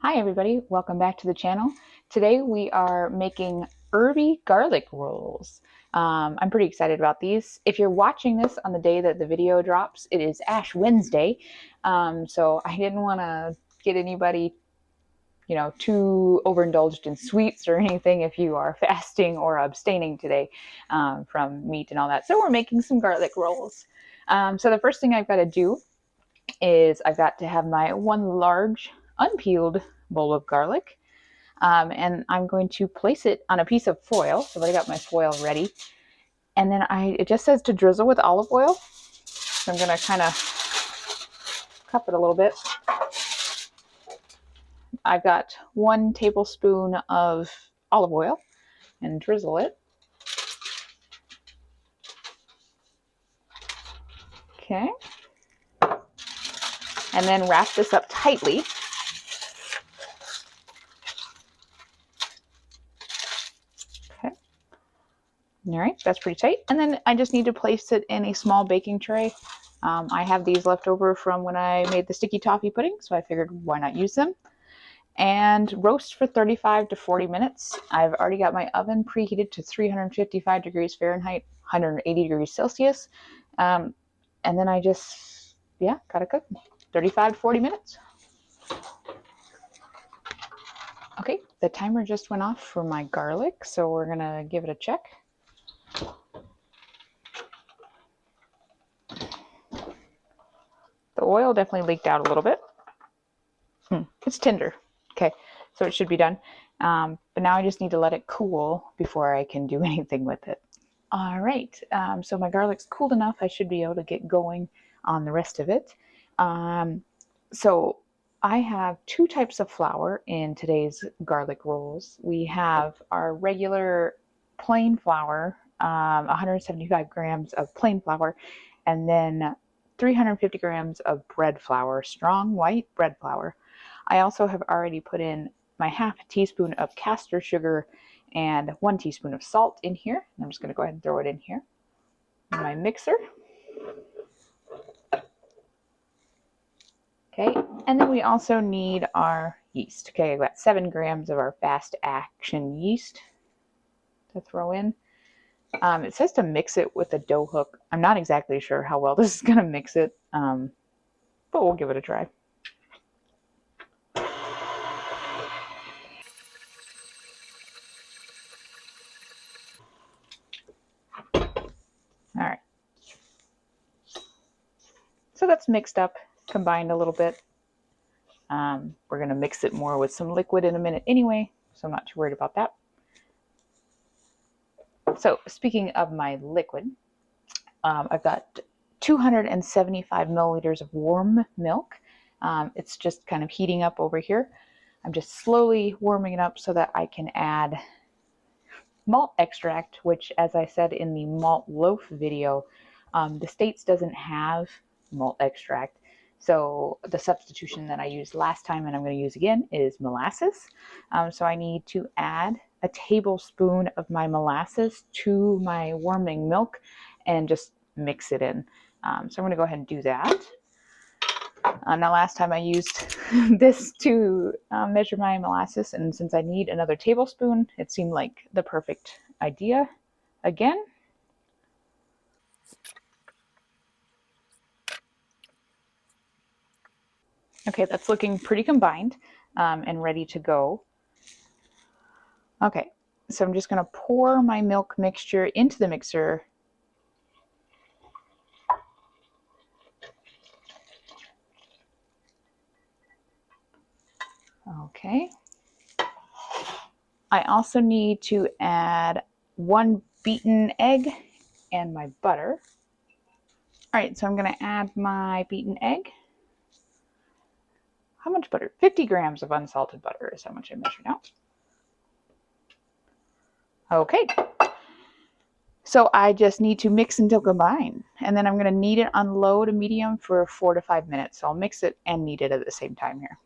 Hi everybody, welcome back to the channel. Today we are making herby garlic rolls. I'm pretty excited about these. If you're watching this on the day that the video drops, it is Ash Wednesday. So I didn't want to get anybody, too overindulged in sweets or anything if you are fasting or abstaining today from meat and all that. So we're making some garlic rolls. So the first thing I've got to do is I've got to have my one large unpeeled bowl of garlic, and I'm going to place it on a piece of foil. So I've already got my foil ready, and then it just says to drizzle with olive oil. So I'm going to kind of cup it a little bit. I've got 1 tablespoon of olive oil and drizzle it. Okay. And then wrap this up tightly. Okay. All right, that's pretty tight. And then I just need to place it in a small baking tray. I have these left over from when I made the sticky toffee pudding, so I figured why not use them. And roast for 35 to 40 minutes. I've already got my oven preheated to 355 degrees Fahrenheit, 180 degrees Celsius. And then I just, gotta cook 35 to 40 minutes. Okay, the timer just went off for my garlic, so we're gonna give it a check. The oil definitely leaked out a little bit. It's tender. Okay, so it should be done. But now I just need to let it cool before I can do anything with it. All right, so my garlic's cooled enough. I should be able to get going on the rest of it. So I have 2 types of flour in today's garlic rolls. We have our regular plain flour, 175 grams of plain flour, and then 350 grams of bread flour, strong white bread flour. I also have already put in my half teaspoon of castor sugar and 1 teaspoon of salt in here. I'm just going to go ahead and throw it in here in my mixer. Okay, and then we also need our yeast. Okay, I've got 7 grams of our fast action yeast to throw in. It says to mix it with a dough hook. I'm not exactly sure how well this is going to mix it, but we'll give it a try. All right. So that's mixed up, combined a little bit. We're going to mix it more with some liquid in a minute anyway, so I'm not too worried about that. So speaking of my liquid, I've got 275 milliliters of warm milk. It's just kind of heating up over here. I'm just slowly warming it up so that I can add malt extract, which, as I said in the malt loaf video, the States doesn't have malt extract. So the substitution that I used last time and I'm going to use again is molasses. So I need to add a tablespoon of my molasses to my warming milk and just mix it in. So I'm going to go ahead and do that. Now last time I used this to measure my molasses, and since I need another tablespoon, it seemed like the perfect idea again. Okay, that's looking pretty combined and ready to go. Okay, so I'm just going to pour my milk mixture into the mixer. Okay. I also need to add 1 beaten egg and my butter. All right, so I'm going to add my beaten egg. How much butter? 50 grams of unsalted butter is how much I measured out. Okay. So I just need to mix until combined, and then I'm going to knead it on low to medium for 4 to 5 minutes. So I'll mix it and knead it at the same time here.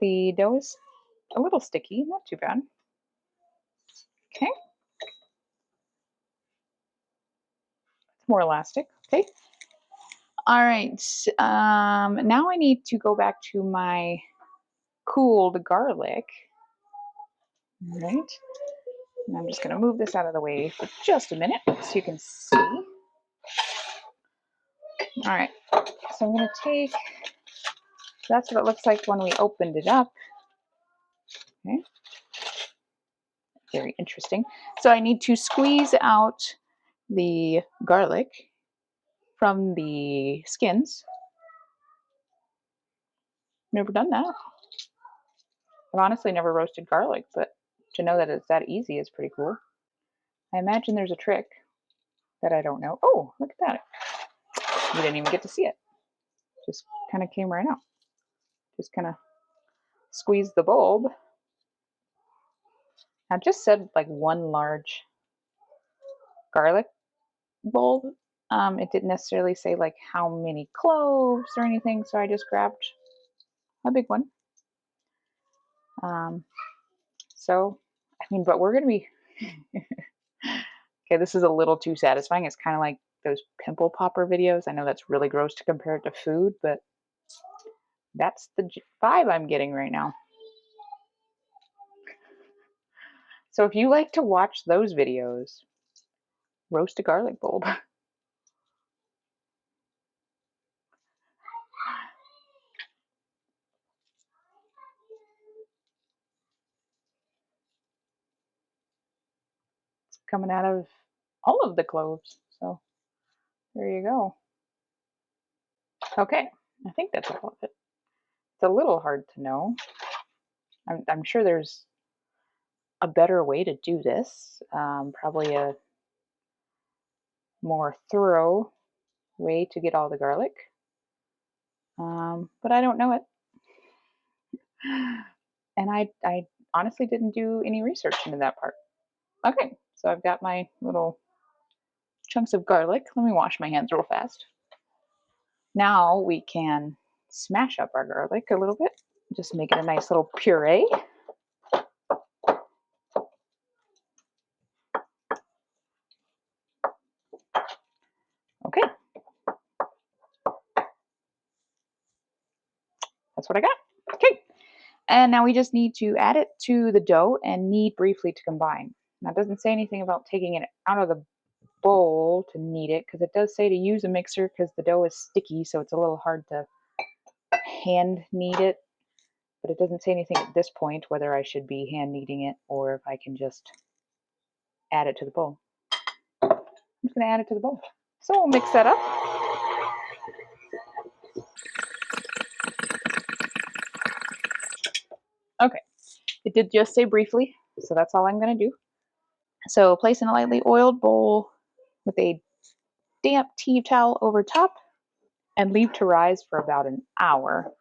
The dough is a little sticky, not too bad. Okay. It's more elastic. Okay. All right. Now I need to go back to my cooled garlic. All right. And I'm just going to move this out of the way for just a minute so you can see. All right. So I'm going to take, that's what it looks like when we opened it up. Okay. Very interesting. So I need to squeeze out the garlic from the skins. Never done that. I've honestly never roasted garlic, but to know that it's that easy is pretty cool. I imagine there's a trick that I don't know. Oh, look at that. You didn't even get to see it. Just kind of came right out. Just kind of squeeze the bulb. I just said like one large garlic bulb. It didn't necessarily say like how many cloves or anything, so I just grabbed a big one. So, I mean, but we're going to be... Okay, this is a little too satisfying. It's kind of like those pimple popper videos. I know that's really gross to compare it to food, but that's the vibe I'm getting right now. So if you like to watch those videos, roast a garlic bulb. It's coming out of all of the cloves. So there you go. Okay, I think that's all of it. It's a little hard to know. I'm sure there's a better way to do this. Probably a more thorough way to get all the garlic. But I don't know it. And I honestly didn't do any research into that part. Okay, so I've got my little chunks of garlic. Let me wash my hands real fast. Now we can smash up our garlic a little bit. Just make it a nice little puree. Okay. That's what I got. Okay. And now we just need to add it to the dough and knead briefly to combine. Now it doesn't say anything about taking it out of the bowl to knead it, because it does say to use a mixer because the dough is sticky, so it's a little hard to hand knead it. But it doesn't say anything at this point whether I should be hand kneading it or if I can just add it to the bowl. I'm just going to add it to the bowl. So we'll mix that up. Okay, it did just say briefly, so that's all I'm going to do. So place in a lightly oiled bowl with a damp tea towel over top and leave to rise for about an hour.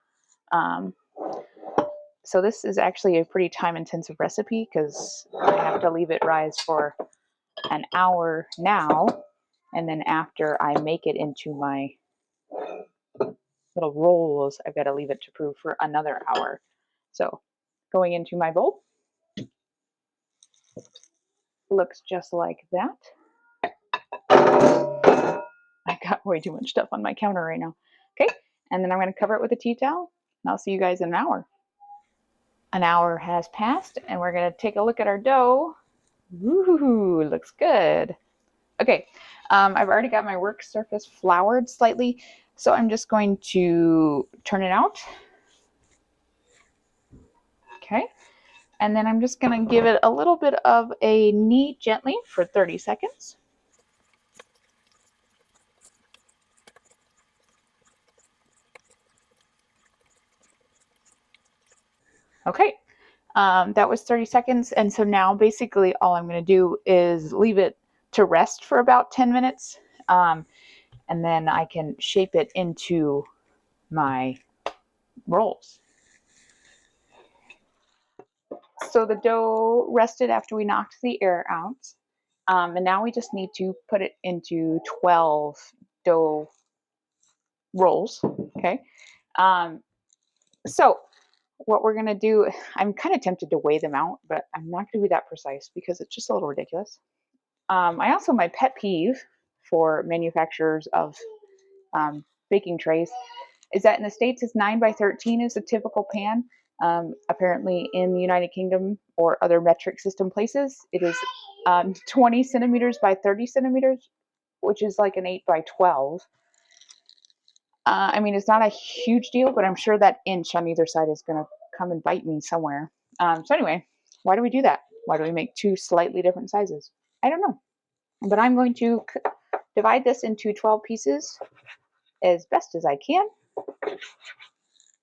So this is actually a pretty time-intensive recipe because I have to leave it rise for an hour now, and then after I make it into my little rolls, I've got to leave it to proof for another hour. So going into my bowl, looks just like that. I got way too much stuff on my counter right now. Okay, and then I'm going to cover it with a tea towel, and I'll see you guys in an hour. An hour has passed, and we're going to take a look at our dough. Ooh, looks good. Okay, I've already got my work surface floured slightly, so I'm just going to turn it out. Okay, and then I'm just going to give it a little bit of a knead gently for 30 seconds. Okay, that was 30 seconds, and so now basically all I'm going to do is leave it to rest for about 10 minutes, and then I can shape it into my rolls. So the dough rested after we knocked the air out, and now we just need to put it into 12 dough rolls. Okay, so what we're going to do, I'm kind of tempted to weigh them out, but I'm not going to be that precise because it's just a little ridiculous. My pet peeve for manufacturers of baking trays is that in the States, it's 9 by 13 is a typical pan. Apparently in the United Kingdom or other metric system places, it is 20 centimeters by 30 centimeters, which is like an 8 by 12. I mean, it's not a huge deal, but I'm sure that inch on either side is going to come and bite me somewhere. So anyway, why do we do that? Why do we make two slightly different sizes? I don't know. But I'm going to divide this into 12 pieces as best as I can.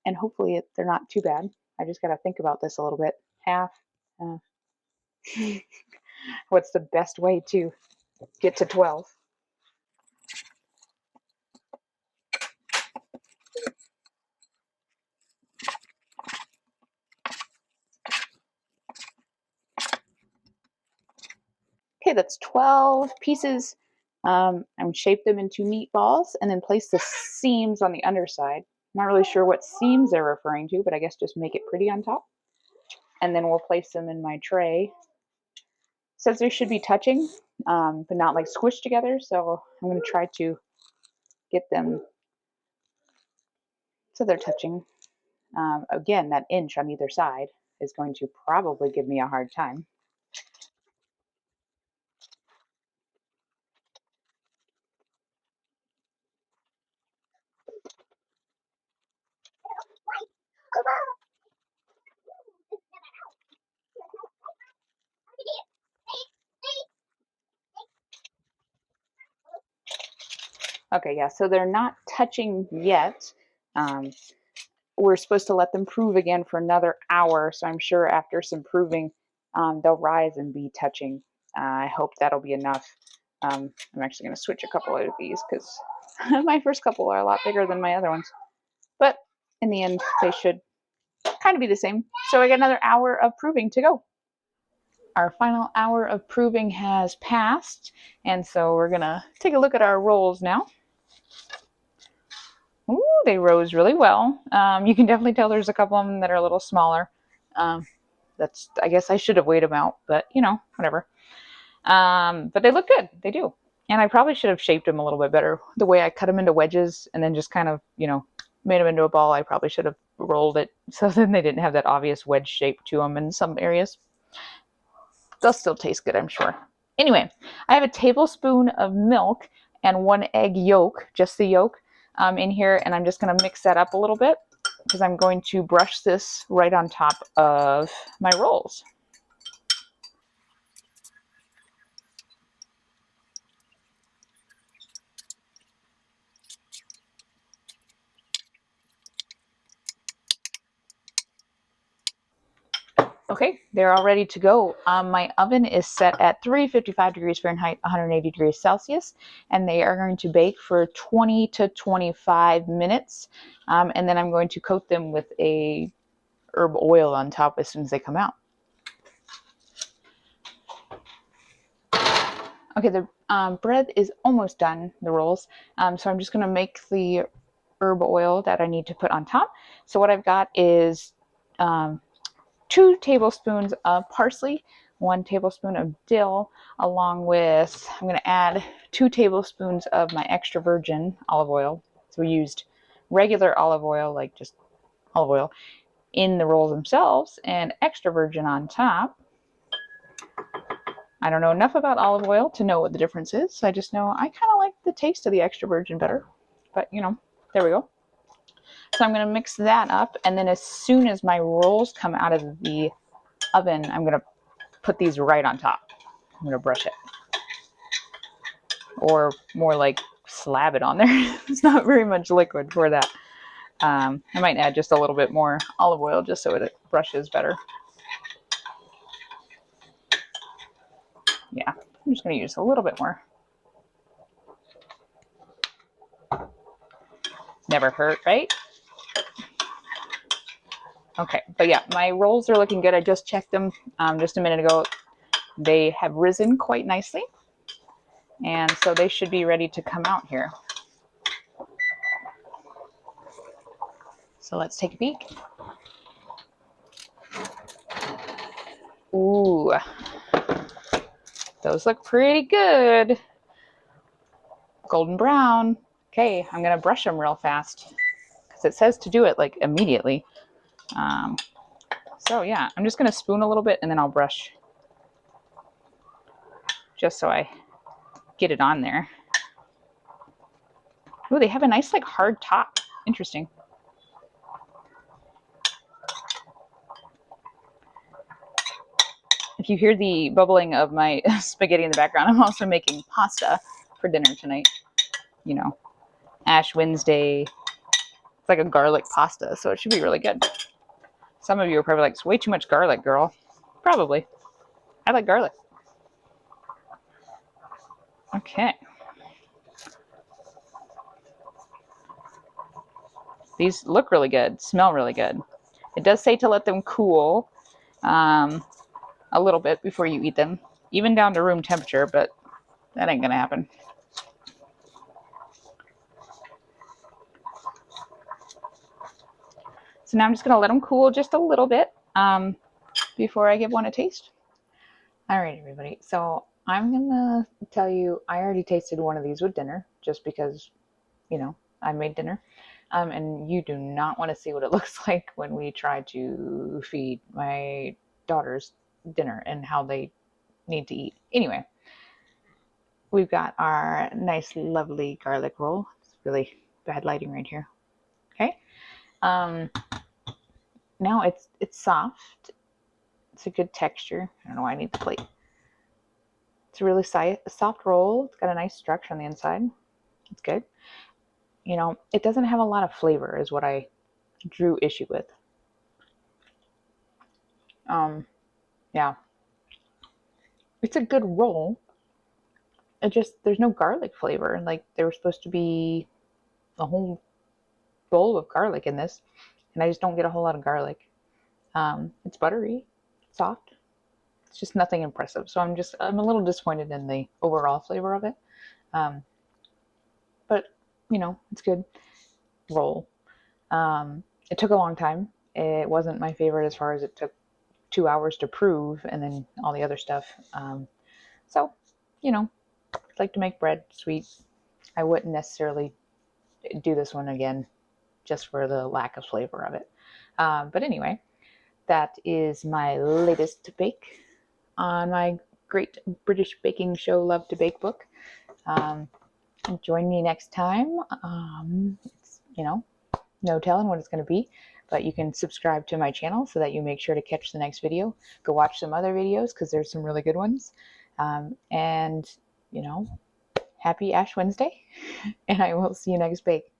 And hopefully they're not too bad. I just got to think about this a little bit. Half. What's the best way to get to 12? Okay, that's 12 pieces. I'm going to shape them into meatballs and then place the seams on the underside. I'm not really sure what seams they're referring to, but I guess just make it pretty on top. And then we'll place them in my tray. It says they should be touching, but not like squished together. So I'm going to try to get them so they're touching. Again, that inch on either side is going to probably give me a hard time. Okay, yeah, so they're not touching yet. We're supposed to let them prove again for another hour, so I'm sure after some proving, they'll rise and be touching. I hope that'll be enough. I'm actually going to switch a couple of these because my first couple are a lot bigger than my other ones. But in the end, they should kind of be the same. So I got another hour of proving to go. Our final hour of proving has passed, and so we're going to take a look at our rolls now. Ooh, they rose really well. You can definitely tell there's a couple of them that are a little smaller. I guess I should have weighed them out, but whatever. But they look good. They do. And I probably should have shaped them a little bit better. The way I cut them into wedges and then just kind of, made them into a ball, I probably should have rolled it so then they didn't have that obvious wedge shape to them in some areas. They'll still taste good, I'm sure. Anyway, I have a tablespoon of milk and 1 egg yolk, just the yolk, in here, and I'm just going to mix that up a little bit because I'm going to brush this right on top of my rolls. Okay, they're all ready to go. My oven is set at 355 degrees Fahrenheit, 180 degrees Celsius, and they are going to bake for 20 to 25 minutes. And then I'm going to coat them with a herb oil on top as soon as they come out. Okay, the bread is almost done, the rolls. So I'm just going to make the herb oil that I need to put on top. So what I've got is 2 tablespoons of parsley, 1 tablespoon of dill, along with, I'm going to add 2 tablespoons of my extra virgin olive oil. So we used regular olive oil, like just olive oil, in the rolls themselves, and extra virgin on top. I don't know enough about olive oil to know what the difference is. So I just know I kind of like the taste of the extra virgin better. But, there we go. So I'm going to mix that up, and then as soon as my rolls come out of the oven, I'm going to put these right on top. I'm going to brush it. Or more like slab it on there. It's not very much liquid for that. I might add just a little bit more olive oil just so it brushes better. Yeah, I'm just going to use a little bit more. Never hurt, right? Okay, but yeah, my rolls are looking good. I just checked them just a minute ago. They have risen quite nicely. And so they should be ready to come out here. So let's take a peek. Ooh, those look pretty good. Golden brown. Okay, I'm gonna brush them real fast because it says to do it like immediately. So yeah, I'm just gonna spoon a little bit and then I'll brush just so I get it on there. Oh, they have a nice like hard top. Interesting. If you hear the bubbling of my spaghetti in the background, I'm also making pasta for dinner tonight. You know, Ash Wednesday. It's like a garlic pasta, so it should be really good. Some of you are probably like, it's way too much garlic, girl. Probably. I like garlic. Okay. These look really good, smell really good. It does say to let them cool a little bit before you eat them, even down to room temperature, but that ain't gonna happen. So now I'm just gonna let them cool just a little bit before I give one a taste. All right, everybody. So I'm gonna tell you, I already tasted one of these with dinner, just because, you know, I made dinner. And you do not want to see what it looks like when we try to feed my daughters dinner and how they need to eat. Anyway, we've got our nice, lovely garlic roll. It's really bad lighting right here. Okay. Now it's soft. It's a good texture. I don't know why I need the plate. It's a really soft roll. It's got a nice structure on the inside. It's good. You know, it doesn't have a lot of flavor is what I drew issue with. Yeah. It's a good roll. It just, there's no garlic flavor. Like, there was supposed to be a whole bowl of garlic in this, and I just don't get a whole lot of garlic. It's buttery, soft. It's just nothing impressive. So I'm a little disappointed in the overall flavor of it. But, you know, it's good roll. It took a long time. It wasn't my favorite as far as it took 2 hours to prove and then all the other stuff. So, you know, I like to make bread sweet. I wouldn't necessarily do this one again just for the lack of flavor of it. But anyway, that is my latest bake on my great British baking show, Love to Bake book. Join me next time. It's, you know, no telling what it's going to be, but you can subscribe to my channel so that you make sure to catch the next video. Go watch some other videos because there's some really good ones. And, you know, happy Ash Wednesday, and I will see you next bake.